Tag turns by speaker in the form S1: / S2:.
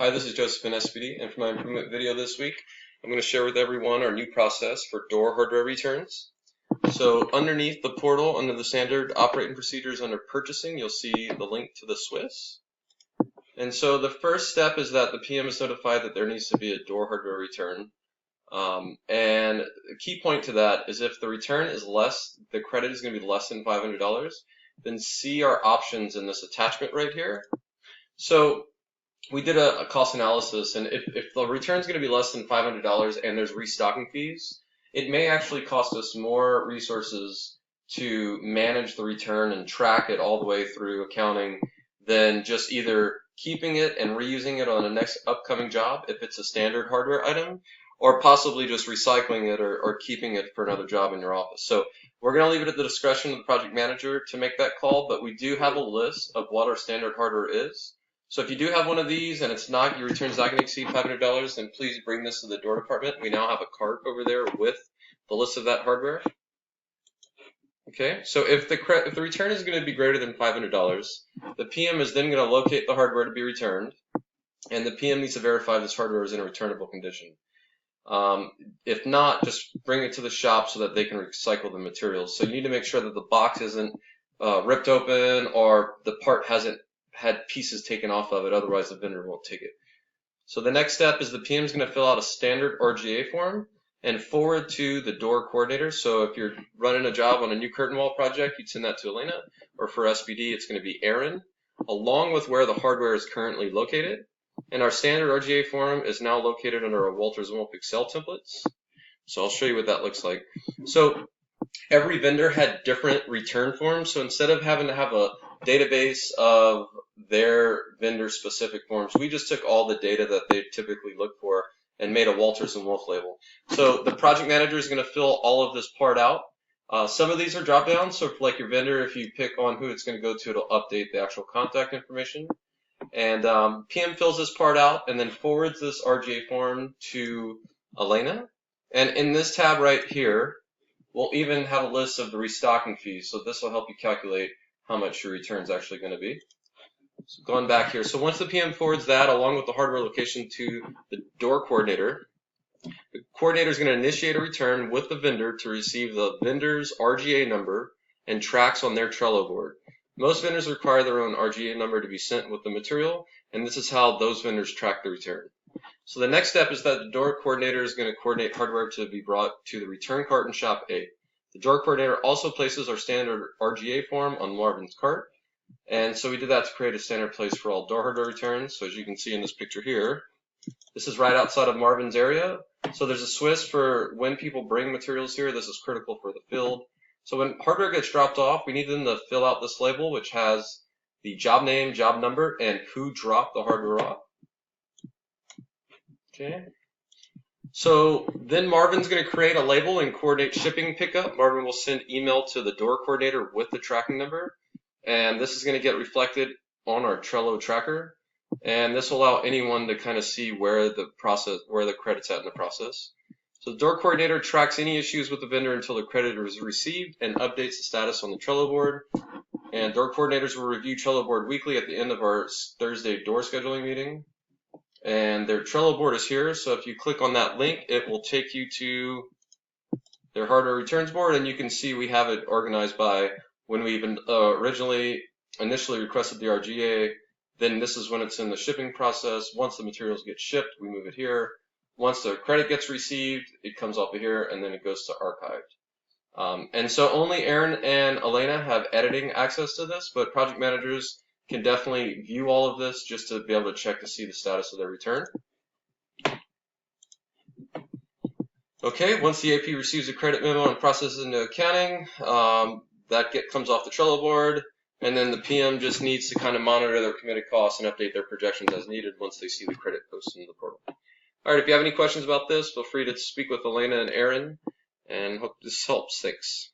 S1: Hi, this is Joseph in SPD, and for my improvement video this week, I'm going to share with everyone our new process for door hardware returns. So underneath the portal, under the standard operating procedures under purchasing, you'll see the link to the Swiss. And so the first step is that the PM is notified that there needs to be a door hardware return. And the key point to that is if the return is less, the credit is going to be less than $500, then see our options in this attachment right here. So we did a cost analysis, and if the return is going to be less than $500 and there's restocking fees, it may actually cost us more resources to manage the return and track it all the way through accounting than just either keeping it and reusing it on a next upcoming job if it's a standard hardware item, or possibly just recycling it or keeping it for another job in your office. So we're going to leave it at the discretion of the project manager to make that call, but we do have a list of what our standard hardware is. So if you do have one of these and it's not, your return is not going to exceed $500, then please bring this to the door department. We now have a cart over there with the list of that hardware. Okay, so if the return is going to be greater than $500, the PM is then going to locate the hardware to be returned, and the PM needs to verify this hardware is in a returnable condition. If not, just bring it to the shop so that they can recycle the materials. So you need to make sure that the box isn't ripped open or the part hasn't had pieces taken off of it, otherwise the vendor won't take it. So the next step is the PM is going to fill out a standard RGA form and forward to the door coordinator. So if you're running a job on a new curtain wall project, you'd send that to Elena, or for SPD, it's going to be Aaron, along with where the hardware is currently located. And our standard RGA form is now located under our Walters and Walt Excel templates. So I'll show you what that looks like. So every vendor had different return forms. So instead of having to have a database of their vendor specific forms, we just took all the data that they typically look for and made a Walters and Wolf label. So the project manager is going to fill all of this part out. Some of these are drop downs. So like your vendor, if you pick on who it's going to go to, it'll update the actual contact information. And PM fills this part out and then forwards this RGA form to Elena. And in this tab right here, we'll even have a list of the restocking fees. So this will help you calculate how much your return is actually going to be. So going back here, so once the PM forwards that along with the hardware location to the door coordinator, the coordinator is going to initiate a return with the vendor to receive the vendor's RGA number and tracks on their Trello board. Most vendors require their own RGA number to be sent with the material, and this is how those vendors track the return. So the next step is that the door coordinator is going to coordinate hardware to be brought to the return cart in shop A. The door coordinator also places our standard RGA form on Marvin's cart. And so we did that to create a standard place for all door hardware returns. So as you can see in this picture here, this is right outside of Marvin's area. So there's a Swiss for when people bring materials here. This is critical for the field. So when hardware gets dropped off, we need them to fill out this label, which has the job name, job number, and who dropped the hardware off. Okay. So then Marvin's going to create a label and coordinate shipping pickup. Marvin will send email to the door coordinator with the tracking number. And this is going to get reflected on our Trello tracker. And this will allow anyone to kind of see where the credit's at in the process. So the door coordinator tracks any issues with the vendor until the credit is received and updates the status on the Trello board. And door coordinators will review Trello board weekly at the end of our Thursday door scheduling meeting. And their Trello board is here. So if you click on that link, it will take you to their hardware returns board. And you can see we have it organized by when we even initially requested the RGA. Then this is when it's in the shipping process. Once the materials get shipped, we move it here. Once the credit gets received, it comes off of here, and then it goes to archived. And so only Aaron and Elena have editing access to this, but project managers can definitely view all of this just to be able to check to see the status of their return. Okay, once the AP receives a credit memo and processes into accounting, that comes off the Trello board, and then the PM just needs to kind of monitor their committed costs and update their projections as needed once they see the credit posted in the portal. All right, if you have any questions about this, feel free to speak with Elena and Aaron, and hope this helps. Thanks.